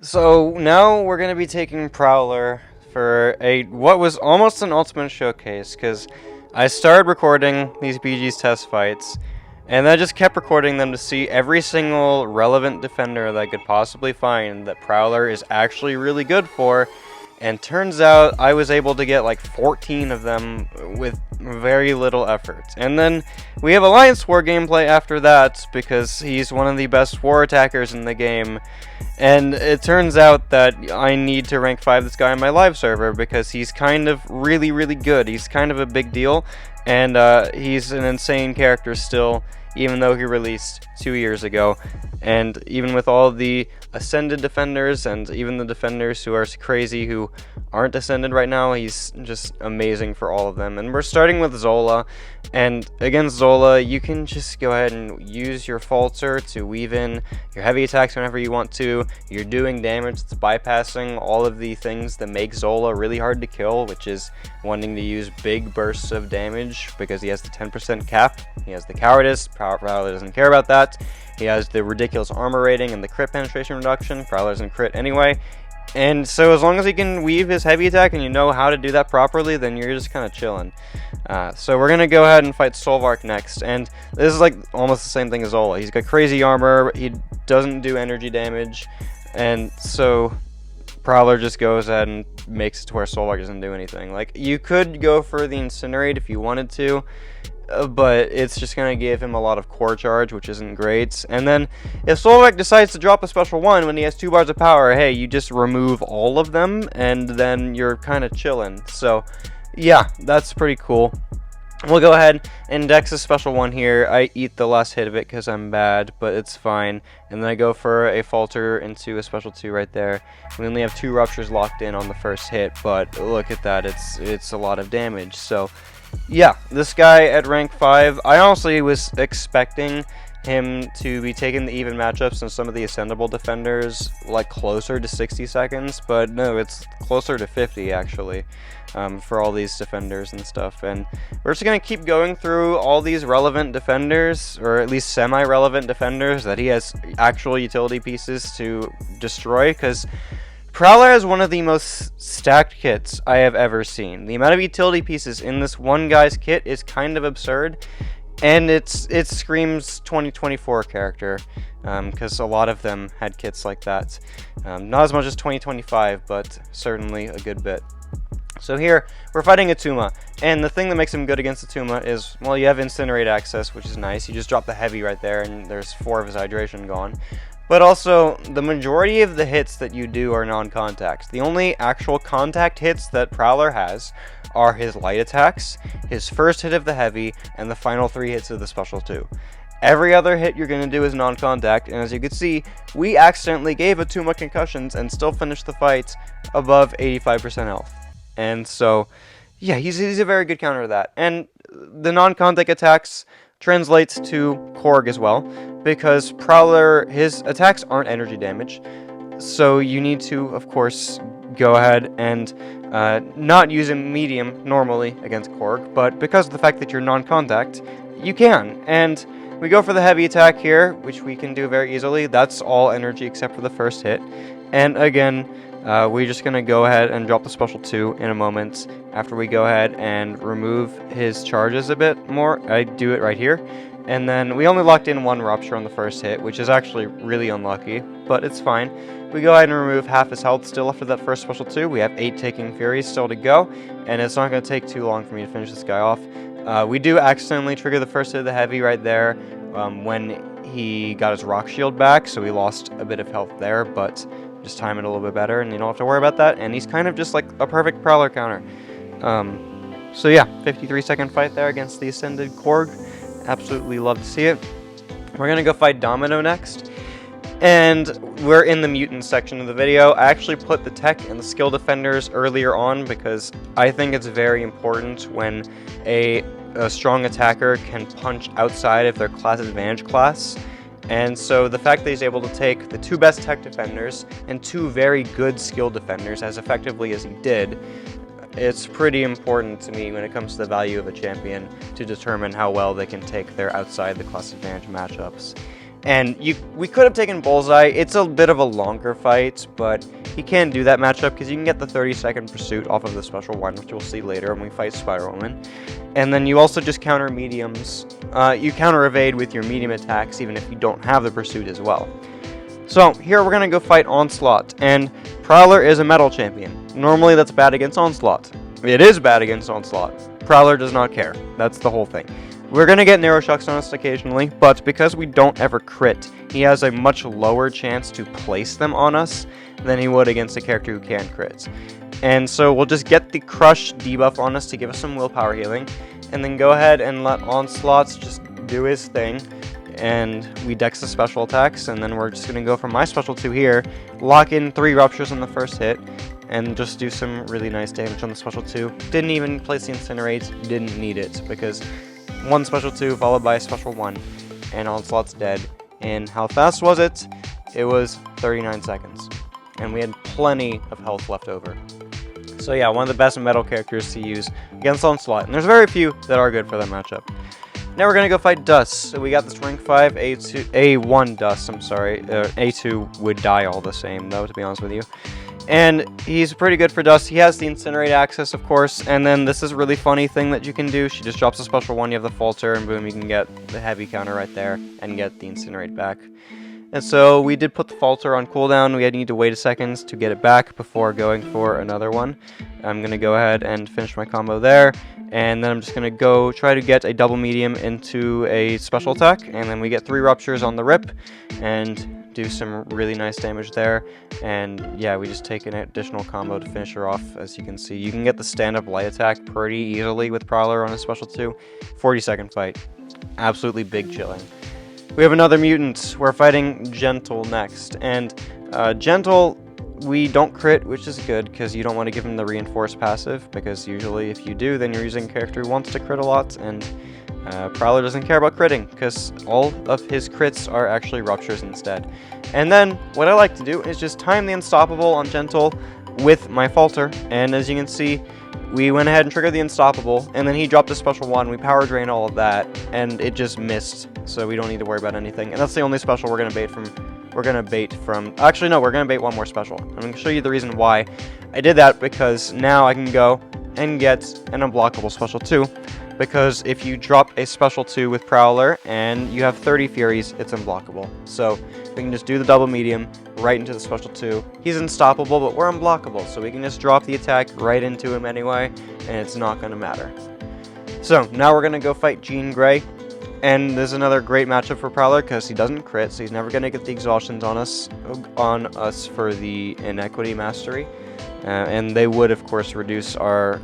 So now we're gonna be taking Prowler for what was almost an ultimate showcase, because I started recording these BG's test fights, and I just kept recording them to see every single relevant defender that I could possibly find that Prowler is actually really good for. And turns out I was able to get like 14 of them with very little effort. And then we have Alliance War gameplay after that, because he's one of the best war attackers in the game. And it turns out that I need to rank 5 this guy on my live server, because he's kind of really good. He's kind of a big deal, and he's an insane character still, even though he released 2 years ago. And even with all the Ascended defenders, and even the defenders who are crazy who aren't Ascended right now, he's just amazing for all of them. And we're starting with Zola, and against Zola, you can just go ahead and use your Falter to weave in your heavy attacks whenever you want to. You're doing damage, it's bypassing all of the things that make Zola really hard to kill, which is wanting to use big bursts of damage, because he has the 10% cap, he has the Cowardice, Prowler doesn't care about that. He has the ridiculous armor rating and the crit penetration reduction. Prowler doesn't crit anyway. And so as long as he can weave his heavy attack and you know how to do that properly, then you're just kind of chilling. So we're going to go ahead and fight Solvark next. And this is like almost the same thing as Zola. He's got crazy armor. He doesn't do energy damage. And so Prowler just goes ahead and makes it to where Solvark doesn't do anything. Like, you could go for the Incinerate if you wanted to, but it's just going to give him a lot of core charge, which isn't great. And then if Solvark decides to drop a special 1 when he has 2 bars of power, hey, you just remove all of them, and then you're kind of chilling. So yeah, that's pretty cool. We'll go ahead and dex a special 1 here. I eat the last hit of it because I'm bad, but it's fine. And then I go for a Falter into a special 2 right there. We only have 2 ruptures locked in on the first hit, but look at that, it's a lot of damage. So yeah, this guy at rank 5, I honestly was expecting him to be taking the even matchups and some of the ascendable defenders like closer to 60 seconds, but no, it's closer to 50 actually, for all these defenders and stuff. And we're just going to keep going through all these relevant defenders, or at least semi-relevant defenders that he has actual utility pieces to destroy, because Prowler has one of the most stacked kits I have ever seen. The amount of utility pieces in this one guy's kit is kind of absurd, and it screams 2024 character, because a lot of them had kits like that. Not as much as 2025, but certainly a good bit. So here, we're fighting Atuma, and the thing that makes him good against Atuma is, well, you have Incinerate access, which is nice. You just drop the heavy right there, and there's 4 of his hydration gone. But also, the majority of the hits that you do are non-contact. The only actual contact hits that Prowler has are his light attacks, his first hit of the heavy, and the final 3 hits of the special 2. Every other hit you're going to do is non-contact, and as you can see, we accidentally gave Atuma concussions and still finished the fight above 85% health. And so, yeah, he's a very good counter to that. And the non-contact attacks translates to Korg as well, because Prowler, his attacks aren't energy damage, so you need to, of course, go ahead and not use a medium normally against Korg, but because of the fact that you're non-contact, you can. And we go for the heavy attack here, which we can do very easily. That's all energy except for the first hit. And again, we're just going to go ahead and drop the special 2 in a moment after we go ahead and remove his charges a bit more. I do it right here. And then we only locked in 1 rupture on the first hit, which is actually really unlucky, but it's fine. We go ahead and remove half his health still after that first special 2. We have 8 Taking Furies still to go, and it's not going to take too long for me to finish this guy off. We do accidentally trigger the first hit of the heavy right there when he got his rock shield back, so we lost a bit of health there, but just time it a little bit better, and you don't have to worry about that. And he's kind of just like a perfect Prowler counter. So yeah, 53-second fight there against the Ascended Korg. Absolutely love to see it. We're gonna go fight Domino next, and we're in the Mutant section of the video. I actually put the tech and the skill defenders earlier on because I think it's very important when a strong attacker can punch outside of their class advantage class. And so the fact that he's able to take the 2 best tech defenders and 2 very good skill defenders as effectively as he did, it's pretty important to me when it comes to the value of a champion to determine how well they can take their outside the class advantage matchups. And we could have taken Bullseye. It's a bit of a longer fight, but he can do that matchup because you can get the 30-second pursuit off of the special one, which we'll see later when we fight Spiralman. And then you also just counter mediums. You counter evade with your medium attacks, even if you don't have the pursuit as well. So here we're gonna go fight Onslaught, and Prowler is a metal champion. Normally that's bad against Onslaught. It is bad against Onslaught. Prowler does not care. That's the whole thing. We're going to get Narrow Shocks on us occasionally, but because we don't ever crit, he has a much lower chance to place them on us than he would against a character who can crit. And so we'll just get the Crush debuff on us to give us some willpower healing, and then go ahead and let Onslaught just do his thing, and we dex the special attacks, and then we're just going to go for my special 2 here, lock in 3 Ruptures on the first hit, and just do some really nice damage on the special 2. Didn't even place the Incinerate, didn't need it, because 1 special 2 followed by a special 1, and Onslaught's dead. And how fast was it? It was 39 seconds. And we had plenty of health left over. So yeah, one of the best metal characters to use against Onslaught. And there's very few that are good for that matchup. Now we're going to go fight Dust. So we got this rank 5 A1 Dust, I'm sorry. A2 would die all the same though, to be honest with you. And he's pretty good for Dust. He has the Incinerate access, of course, and then this is a really funny thing that you can do. She just drops a special 1, you have the Falter, and boom, you can get the heavy counter right there and get the Incinerate back. And so we did put the Falter on cooldown. We need to wait a second to get it back before going for another one. I'm going to go ahead and finish my combo there, and then I'm just going to go try to get a double medium into a special attack, and then we get 3 Ruptures on the rip, and do some really nice damage there. And yeah, we just take an additional combo to finish her off. As you can see, you can get the stand-up light attack pretty easily with Prowler on a special 2. 40-second fight. Absolutely big chilling. We have another mutant. We're fighting Gentle next, and Gentle, we don't crit, which is good because you don't want to give him the reinforced passive, because usually if you do, then you're using a character who wants to crit a lot, and Prowler doesn't care about critting, because all of his crits are actually Ruptures instead. And then, what I like to do is just time the Unstoppable on Gentle with my Falter, and as you can see, we went ahead and triggered the Unstoppable, and then he dropped a special 1, we power drain all of that, and it just missed, so we don't need to worry about anything. And that's the only special we're going to bait from, actually no, we're going to bait one more special. I'm going to show you the reason why I did that, because now I can go and get an unblockable special 2. Because if you drop a special 2 with Prowler and you have 30 Furies, it's unblockable. So we can just do the double medium right into the special 2. He's unstoppable, but we're unblockable, so we can just drop the attack right into him anyway, and it's not going to matter. So now we're going to go fight Jean Grey. And this is another great matchup for Prowler because he doesn't crit, so he's never going to get the exhaustions on us for the Inequity Mastery. And they would, of course, reduce our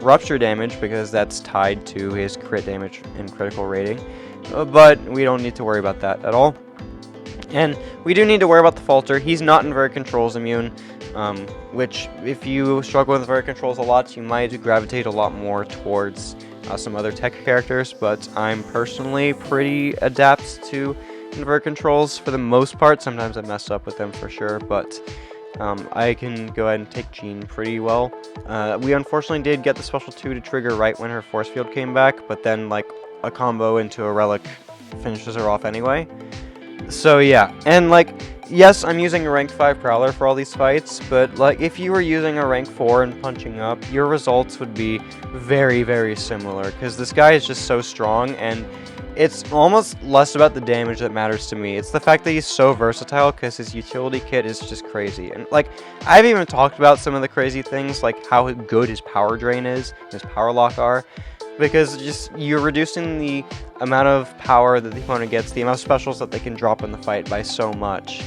Rupture damage because that's tied to his crit damage and critical rating. But we don't need to worry about that at all. And we do need to worry about the Falter. He's not Inverted Controls immune, which if you struggle with Inverted Controls a lot, you might gravitate a lot more towards some other tech characters. But I'm personally pretty adept to Inverted Controls for the most part. Sometimes I mess up with them for sure, but I can go ahead and take Jean pretty well. We unfortunately did get the special 2 to trigger right when her force field came back, but then like a combo into a relic finishes her off anyway. So yeah, and like, yes, I'm using a rank 5 Prowler for all these fights, but like if you were using a rank 4 and punching up, your results would be very, very similar, because this guy is just so strong, and it's almost less about the damage that matters to me. It's the fact that he's so versatile, because his utility kit is just crazy. And like, I've even talked about some of the crazy things, like how good his power drain is, his power lock are, because just you're reducing the amount of power that the opponent gets, the amount of specials that they can drop in the fight by so much,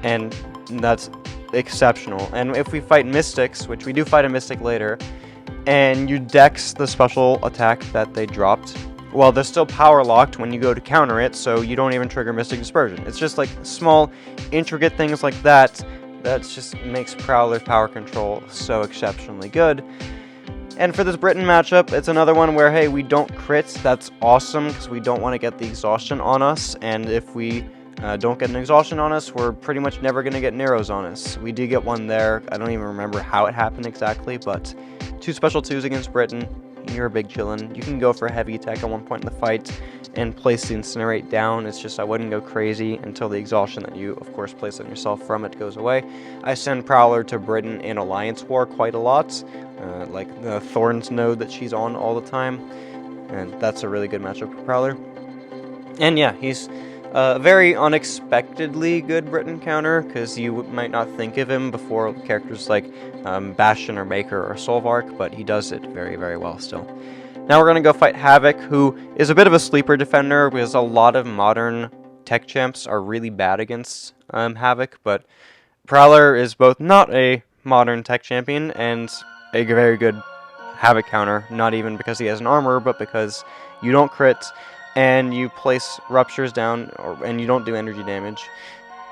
and that's exceptional. And if we fight Mystics, which we do fight a Mystic later, and you dex the special attack that they dropped, well, they're still power locked when you go to counter it, so you don't even trigger Mystic Dispersion. It's just like small, intricate things like that that just makes Prowler's power control so exceptionally good. And for this Britain matchup, it's another one where, hey, we don't crit. That's awesome, because we don't want to get the exhaustion on us, and if we don't get an exhaustion on us, we're pretty much never going to get Narrows on us. We did get one there. I don't even remember how it happened exactly, but 2 special 2s against Britain. you're a big chillin'. You can go for heavy attack at one point in the fight and place the Incinerate down. It's just I wouldn't go crazy until the exhaustion that you, of course, place on yourself from it goes away. I send Prowler to Britain in Alliance War quite a lot, like the Thorns node that she's on all the time, and that's a really good matchup for Prowler. And yeah, he's a very unexpectedly good Britain counter, because you might not think of him before characters like Bastion or Maker or Solvark, but he does it very, very well still. Now we're going to go fight Havoc, who is a bit of a sleeper defender, because a lot of modern tech champs are really bad against Havoc, but Prowler is both not a modern tech champion and a very good Havoc counter, not even because he has an armor, but because you don't crit, and you place Ruptures down, and you don't do energy damage.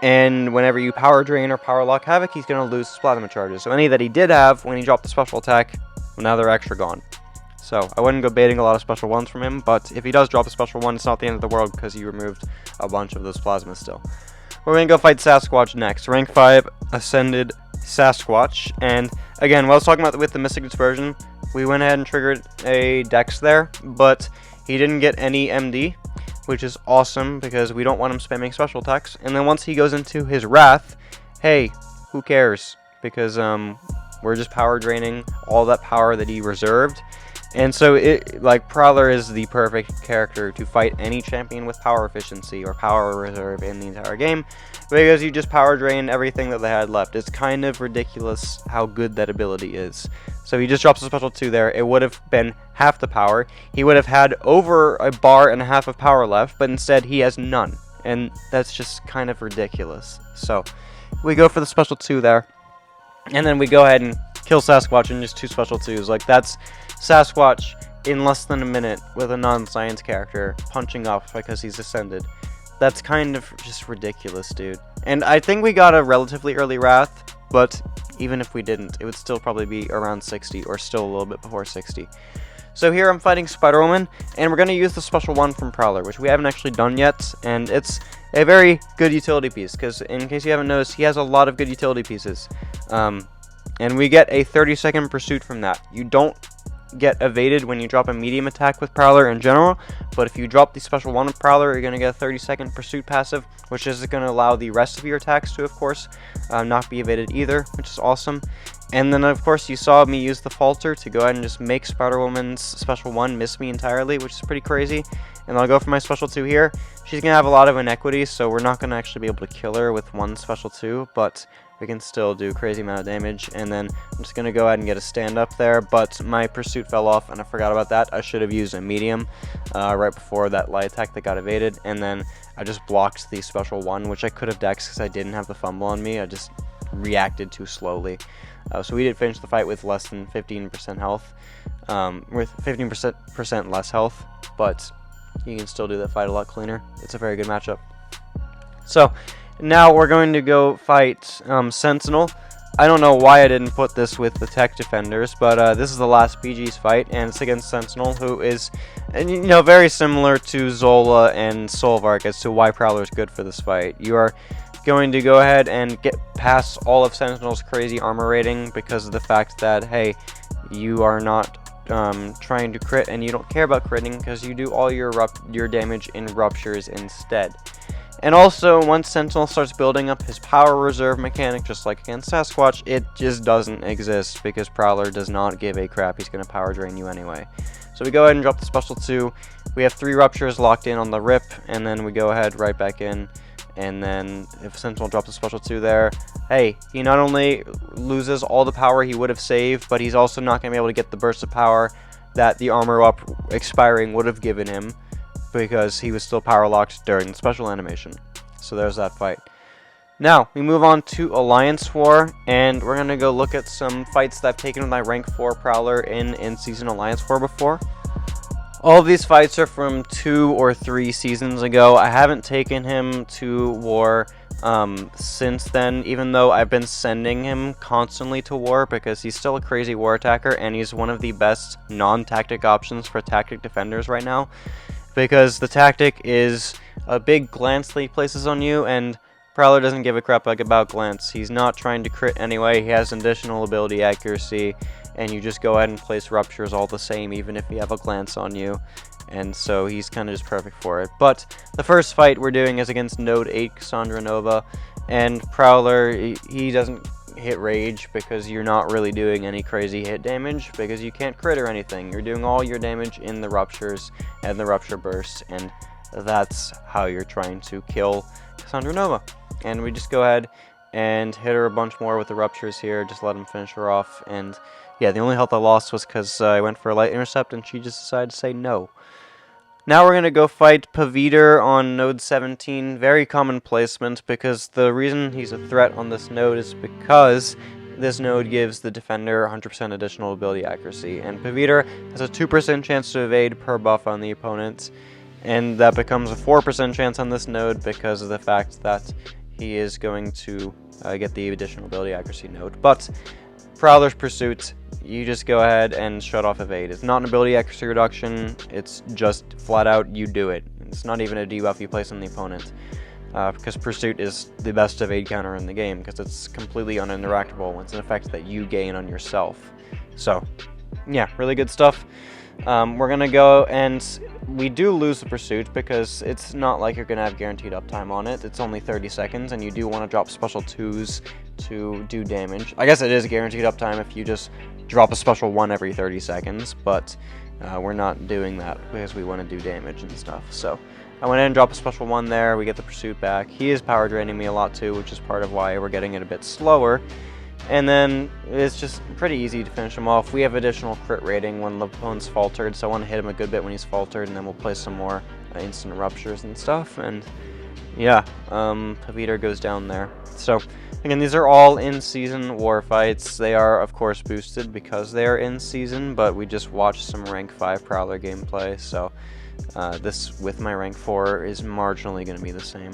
And whenever you Power Drain or Power Lock Havoc, he's going to lose his Plasma Charges. So any that he did have when he dropped the special attack, well, now they're extra gone. So I wouldn't go baiting a lot of special ones from him, but if he does drop a special one, it's not the end of the world because you removed a bunch of those plasmas still. We're going to go fight Sasquatch next. Rank 5 Ascended Sasquatch. And again, what I was talking about with the Mystic Dispersion, we went ahead and triggered a Dex there, but he didn't get any MD, which is awesome because we don't want him spamming special attacks. And then once he goes into his Wrath, hey, who cares? Because we're just power draining all that power that he reserved. And so, Prowler is the perfect character to fight any champion with power efficiency or power reserve in the entire game, because you just power drain everything that they had left. It's kind of ridiculous how good that ability is. So he just drops a special 2 there. It would have been half the power. He would have had over a bar and a half of power left, but instead he has none. And that's just kind of ridiculous. So we go for the special 2 there. And then we go ahead and kill Sasquatch in just 2 special 2s. Like, that's Sasquatch in less than a minute with a non-science character punching up because he's ascended. That's kind of just ridiculous, dude. And I think we got a relatively early Wrath, but even if we didn't, it would still probably be around 60, or still a little bit before 60. So here I'm fighting Spider-Woman, and we're going to use the special 1 from Prowler, which we haven't actually done yet, and it's a very good utility piece, because in case you haven't noticed, he has a lot of good utility pieces. And we get a 30-second pursuit from that. You don't get evaded when you drop a medium attack with Prowler in general, but if you drop the special 1 with Prowler, you're going to get a 30-second pursuit passive, which is going to allow the rest of your attacks to, of course, not be evaded either, which is awesome. And then, of course, you saw me use the Falter to go ahead and just make Spider-Woman's special 1 miss me entirely, which is pretty crazy. And I'll go for my special 2 here. She's going to have a lot of inequities, so we're not going to actually be able to kill her with 1 special 2, but we can still do a crazy amount of damage. And then I'm just going to go ahead and get a stand up there, but my pursuit fell off and I forgot about that. I should have used a medium right before that light attack that got evaded, and then I just blocked the special 1, which I could have dexed because I didn't have the fumble on me. I just reacted too slowly. So we did finish the fight with less than 15% health, with 15% less health, but you can still do that fight a lot cleaner. It's a very good matchup. So now we're going to go fight Sentinel. I don't know why I didn't put this with the tech defenders, but this is the last BG's fight, and it's against Sentinel, who is, very similar to Zola and Solvark as to why Prowler is good for this fight. You are going to go ahead and get past all of Sentinel's crazy armor rating because of the fact that, hey, you are not trying to crit, and you don't care about critting because you do all your damage in Ruptures instead. And also, once Sentinel starts building up his power reserve mechanic, just like against Sasquatch, it just doesn't exist because Prowler does not give a crap. He's going to power drain you anyway. So we go ahead and drop the special 2. We have 3 Ruptures locked in on the rip, and then we go ahead right back in. And then if Sentinel drops a special 2 there, hey, he not only loses all the power he would have saved, but he's also not going to be able to get the burst of power that the armor up expiring would have given him, because he was still power locked during the special animation. So there's that fight. Now, we move on to Alliance War, and we're going to go look at some fights that I've taken with my rank 4 Prowler in Season Alliance War before. All of these fights are from 2 or 3 seasons ago. I haven't taken him to war since then, even though I've been sending him constantly to war because he's still a crazy war attacker, and he's one of the best non-tactic options for tactic defenders right now. Because the tactic is a big glance that he places on you, and Prowler doesn't give a crap about glance. He's not trying to crit anyway. He has additional ability accuracy, and you just go ahead and place ruptures all the same, even if you have a glance on you. And so he's kind of just perfect for it. But the first fight we're doing is against Node 8 Cassandra Nova, and Prowler, he doesn't hit rage because you're not really doing any crazy hit damage because you can't crit or anything. You're doing all your damage in the ruptures and the rupture bursts, and that's how you're trying to kill Cassandra Nova. And we just go ahead and hit her a bunch more with the ruptures here, just let him finish her off. And yeah, the only health I lost was because I went for a light intercept and she just decided to say no. Now we're going to go fight Paviter on node 17. Very common placement because the reason he's a threat on this node is because this node gives the defender 100% additional ability accuracy. And Paviter has a 2% chance to evade per buff on the opponent. And that becomes a 4% chance on this node because of the fact that he is going to get the additional ability accuracy node. But Prowler's Pursuit, you just go ahead and shut off evade. It's not an ability accuracy reduction, it's just flat out you do it. It's not even a debuff you place on the opponent. Because Pursuit is the best evade counter in the game, because it's completely uninteractable. It's an effect that you gain on yourself. So, yeah, really good stuff. We're going to go, and we do lose the Pursuit because it's not like you're going to have guaranteed uptime on it. It's only 30 seconds, and you do want to drop special 2s to do damage. I guess it is guaranteed uptime if you just drop a special 1 every 30 seconds, but we're not doing that because we want to do damage and stuff. So I went in and dropped a special 1 there. We get the Pursuit back. He is power draining me a lot too, which is part of why we're getting it a bit slower. And then it's just pretty easy to finish him off. We have additional crit rating when the opponent's faltered, so I want to hit him a good bit when he's faltered, and then we'll play some more instant ruptures and stuff. And yeah, Paviter goes down there. So again, these are all in-season war fights. They are, of course, boosted because they are in-season, but we just watched some rank 5 Prowler gameplay, so this with my rank 4 is marginally going to be the same.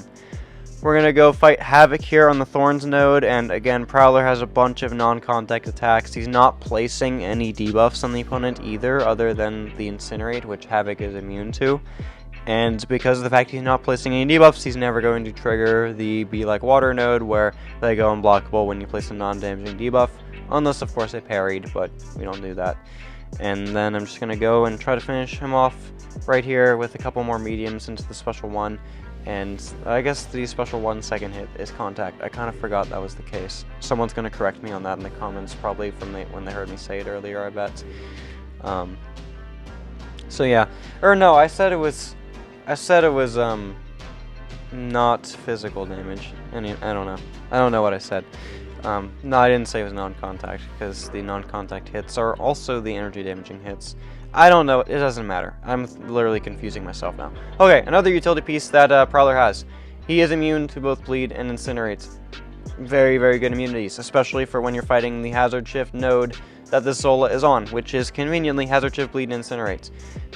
We're going to go fight Havoc here on the Thorns node, and again, Prowler has a bunch of non-contact attacks. He's not placing any debuffs on the opponent either, other than the Incinerate, which Havoc is immune to. And because of the fact he's not placing any debuffs, he's never going to trigger the Be Like Water node, where they go unblockable when you place a non-damaging debuff. Unless, of course, they parried, but we don't do that. And then I'm just going to go and try to finish him off right here with a couple more mediums into the special 1. And I guess the special 1 second hit is contact. I kind of forgot that was the case. Someone's going to correct me on that in the comments, probably from when they heard me say it earlier, I bet. So yeah. Or no, I said it was not physical damage. I don't know. I don't know what I said. No, I didn't say it was non-contact, because the non-contact hits are also the energy damaging hits. I don't know. It doesn't matter. I'm literally confusing myself now. Okay, another utility piece that Prowler has. He is immune to both Bleed and Incinerate. Very, very good immunities, especially for when you're fighting the Hazard Shift node that this Zola is on, which is conveniently Hazard Shift, Bleed, and Incinerate.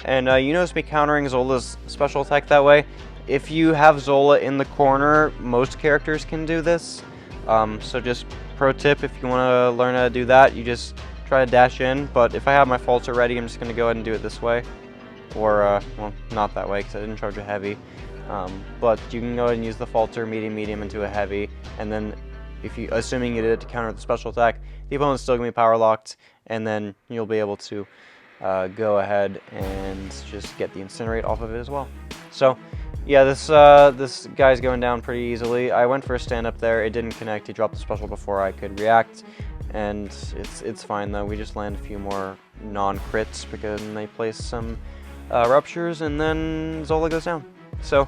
And you notice me countering Zola's special attack that way. If you have Zola in the corner, most characters can do this. So just pro tip, if you want to learn how to do that, you just try to dash in. But if I have my falter ready, I'm just going to go ahead and do it this way. Or, well, not that way, because I didn't charge a heavy. But you can go ahead and use the falter, medium, into a heavy. And then, assuming you did it to counter the special attack, the opponent's still going to be power locked. And then you'll be able to go ahead and just get the Incinerate off of it as well. So yeah, this guy's going down pretty easily. I went for a stand up there. It didn't connect. He dropped the special before I could react. And it's fine though. We just land a few more non-crits because they place some ruptures, and then Zola goes down. So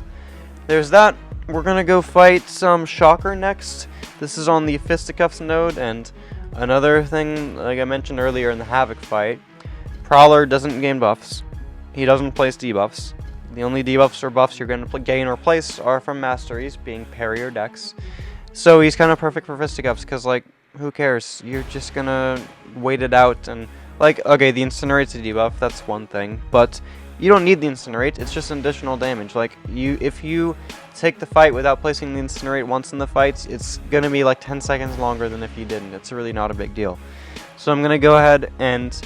there's that. We're gonna go fight some Shocker next. This is on the Fisticuffs node, and another thing, like I mentioned earlier in the Havoc fight, Prowler doesn't gain buffs. He doesn't place debuffs. The only debuffs or buffs you're going to gain or place are from masteries, being parry or dex. So he's kind of perfect for Fisticuffs, because, like, who cares? You're just going to wait it out, and, like, okay, the Incinerate's a debuff, that's one thing, but you don't need the Incinerate, it's just additional damage. Like, if you take the fight without placing the Incinerate once in the fight, it's going to be, like, 10 seconds longer than if you didn't. It's really not a big deal. So I'm going to go ahead and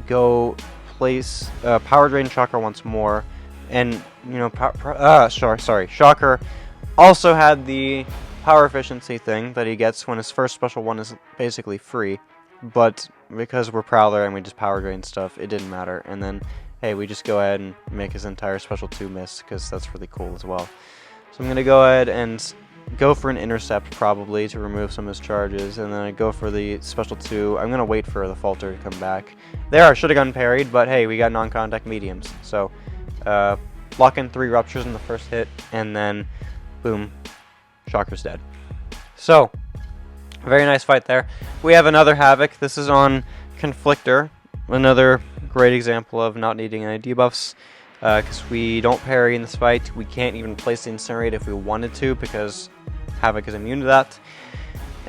go place Power Drain Shocker once more, and, you know, Shocker Also had the power efficiency thing that he gets when his first special one is basically free, but because we're Prowler and we just power drain stuff, it didn't matter. And then, hey, we just go ahead and make his entire special 2 miss, because that's really cool as well. So I'm going to go ahead and go for an intercept probably to remove some of his charges, and then I go for the special 2. I'm going to wait for the falter to come back. There, I should have gotten parried, but hey, we got non-contact mediums. So, lock in 3 ruptures in the first hit, and then, boom, Shocker's dead. So, very nice fight there. We have another Havoc. This is on Conflictor, another great example of not needing any debuffs. Because we don't parry in this fight. We can't even place the Incinerate if we wanted to, because Havoc is immune to that.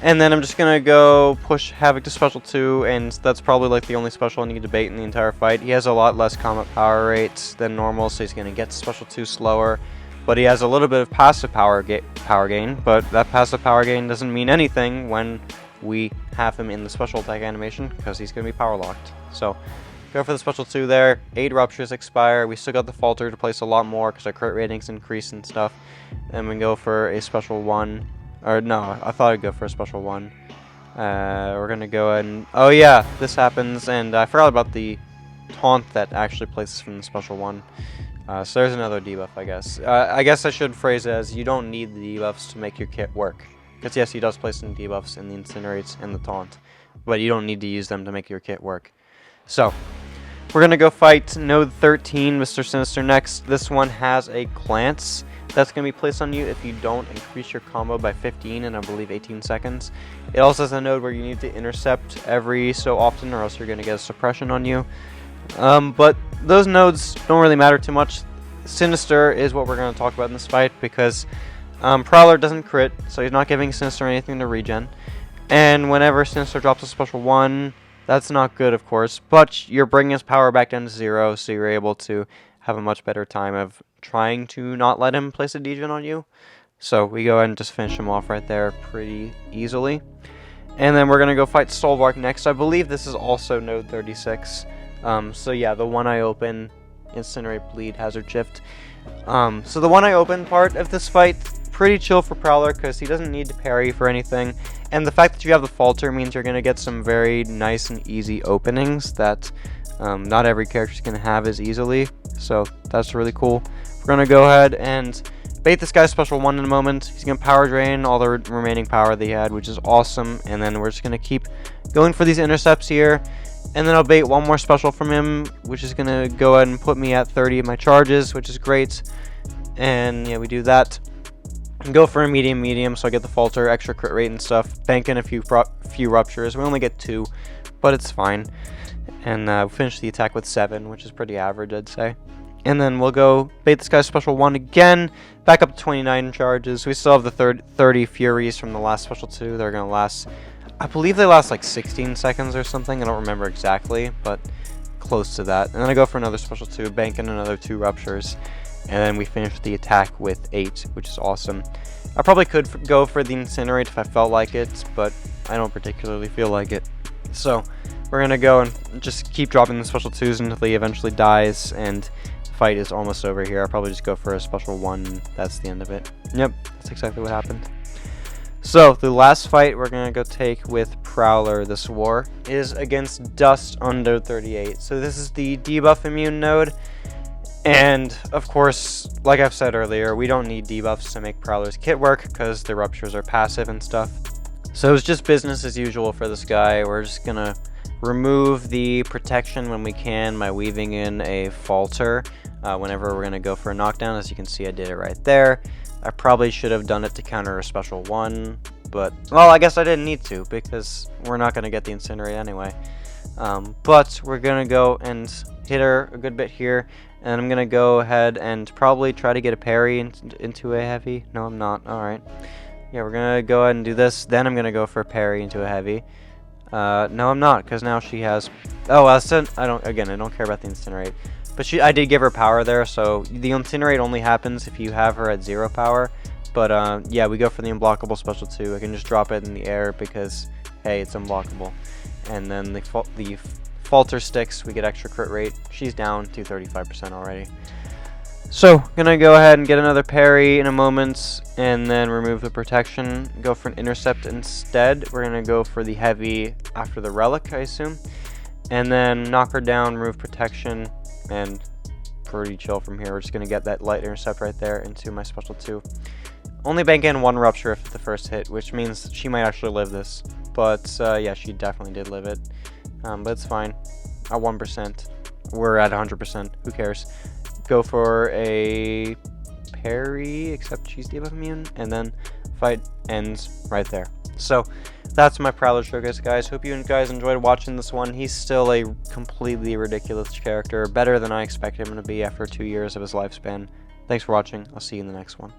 And then I'm just going to go push Havoc to special 2, and that's probably like the only special I need to bait in the entire fight. He has a lot less combat power rate than normal, so he's going to get to special 2 slower. But he has a little bit of passive power gain, but that passive power gain doesn't mean anything when we have him in the special attack animation, because he's going to be power locked. So, go for the special 2 there. 8 ruptures expire. We still got the falter to place a lot more because our crit ratings increase and stuff. And we go for a special 1. Or no, I thought I'd go for a special 1. We're going to go ahead and... Oh yeah, this happens, and I forgot about the taunt that actually places from the special 1. So there's another debuff, I guess. I guess I should phrase it as you don't need the debuffs to make your kit work. Because yes, he does place some debuffs in the Incinerates and the taunt. But you don't need to use them to make your kit work. So, we're going to go fight Node 13, Mr. Sinister next. This one has a glance that's going to be placed on you if you don't increase your combo by 15 in, I believe, 18 seconds. It also has a node where you need to intercept every so often, or else you're going to get a suppression on you. But those nodes don't really matter too much. Sinister is what we're going to talk about in this fight, because Prowler doesn't crit, so he's not giving Sinister anything to regen. And whenever Sinister drops a special 1... that's not good, of course, but you're bringing his power back down to 0, so you're able to have a much better time of trying to not let him place a degen on you. So we go ahead and just finish him off right there pretty easily. And then we're going to go fight Solvark next. I believe this is also Node 36. So yeah, the one eye open, Incinerate, Bleed, Hazard Shift. So the one eye open part of this fight, pretty chill for Prowler, because he doesn't need to parry for anything. And the fact that you have the falter means you're going to get some very nice and easy openings that not every character is going to have as easily. So that's really cool. We're going to go ahead and bait this guy's special 1 in a moment. He's going to power drain all the remaining power that he had, which is awesome. And then we're just going to keep going for these intercepts here. And then I'll bait one more special from him, which is going to go ahead and put me at 30 of my charges, which is great. And yeah, we do that. Go for a medium, so I get the falter, extra crit rate and stuff. Bank in a few ruptures. We only get 2, but it's fine. And finish the attack with 7, which is pretty average, I'd say. And then we'll go bait this guy's special 1 again, back up to 29 charges. We still have the 30 Furies from the last special 2. They're going to last, I believe they last like 16 seconds or something. I don't remember exactly, but close to that. And then I go for another special 2, bank in another 2 ruptures. And then we finish the attack with 8, which is awesome. I probably could go for the Incinerate if I felt like it, but I don't particularly feel like it. So, we're going to go and just keep dropping the special 2s until he eventually dies, and the fight is almost over here. I'll probably just go for a special 1, that's the end of it. Yep, that's exactly what happened. So, the last fight we're going to go take with Prowler this war is against Dust on Node 38. So this is the debuff immune node. And, of course, like I've said earlier, we don't need debuffs to make Prowler's kit work, because the ruptures are passive and stuff. So it's just business as usual for this guy. We're just gonna remove the protection when we can by weaving in a falter whenever we're gonna go for a knockdown. As you can see, I did it right there. I probably should have done it to counter a special 1, but, well, I guess I didn't need to, because we're not gonna get the Incinerate anyway. But we're gonna go and hit her a good bit here. And I'm going to go ahead and probably try to get a parry into a heavy. No, I'm not. Alright. Yeah, we're going to go ahead and do this. Then I'm going to go for a parry into a heavy. No, I'm not, because now she has... Oh, I don't care about the Incinerate. But I did give her power there, so the Incinerate only happens if you have her at 0 power. But, yeah, we go for the unblockable special 2. I can just drop it in the air because, hey, it's unblockable. And then the falter sticks, we get extra crit rate. She's down to 35% already. So, gonna go ahead and get another parry in a moment, and then remove the protection. Go for an intercept instead. We're gonna go for the heavy after the relic, I assume. And then knock her down, remove protection, and pretty chill from here. We're just gonna get that light intercept right there into my special 2. Only bank in 1 rupture if the first hit, which means she might actually live this. But yeah, she definitely did live it. But it's fine. At 1%. We're at 100%. Who cares? Go for a parry, except she's debuff immune, and then fight ends right there. So that's my Prowler showcase, guys. Hope you guys enjoyed watching this one. He's still a completely ridiculous character, better than I expected him to be after 2 years of his lifespan. Thanks for watching. I'll see you in the next one.